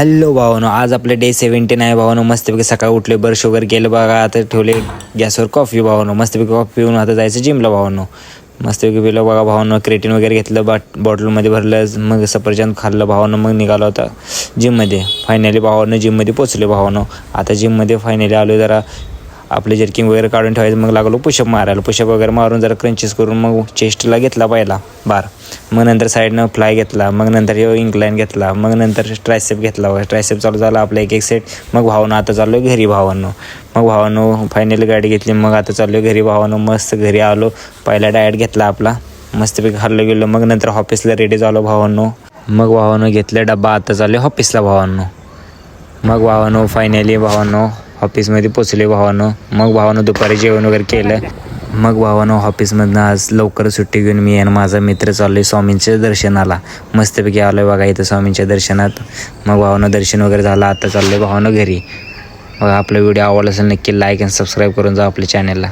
Hello भावानो, आज आपले day 17 आहे भावानो. मस्तपैकी सकाळी उठले, ब्रश वगैरे केलं बघा. आता ठेवले गॅसवर कॉफी भावानो. मस्तपैकी कॉफी पिऊन आता जायचं जिमला भावानो. मस्तपैकी पिलं बघा भावानो. क्रेटिन वगैरे घेतलं, बॉटलमध्ये भरलं, मग सफरचंद खाल्लं भावानो. मग निघालो होता जिममध्ये. फायनली भावानो जिममध्ये पोचले भावानो. आता जिममध्ये फायनली आलो. जरा आपले जर्किंग वगैरे काढून ठेवायचं. मग लागलो पुशअप मारायला. पुशअप वगैरे मारून जरा क्रंचेस करून मग चेस्टला घेतला पहिला बार. मग नंतर साईडनं फ्लाय घेतला. मग नंतर इन्क्लाइन घेतला. मग नंतर ट्रायसेप घेतला. ट्रायसेप चालू झाला आपला एक सेट. मग भावानं आता चाललो आहे घरी भावांनो. मग भावांनो फायनली गाडी घेतली. मग आता चाललो आहे घरी भावांनो. मस्त घरी आलो. पहिला डाएट घेतला आपला. मस्तपैकी खाल्लं गेलो. मग नंतर ऑफिसला रेडी झालो भावांनो. मग भावांनो घेतलं डब्बा. आता चाललो आहे ऑफिसला भावांनो. मग भावांनो फायनली भावांनो ऑफिसमध्ये पोचले भावांनो. मग भावांनो दुपारी जेवण वगैरे केलं. मग भावांनो ऑफिसमधनं आज लवकर सुट्टी घेऊन मी आणि माझा मित्र चाललो आहे स्वामींच्या दर्शनाला. मस्तपैकी आलो आहे बघा इथं स्वामींच्या दर्शनात. मग भावांनो दर्शन वगैरे झालं. आता चाललो आहे भावांनो घरी. मग आपला व्हिडिओ आवडला असेल नक्की लाईक आणि सबस्क्राईब करून जा आपल्या चॅनलला.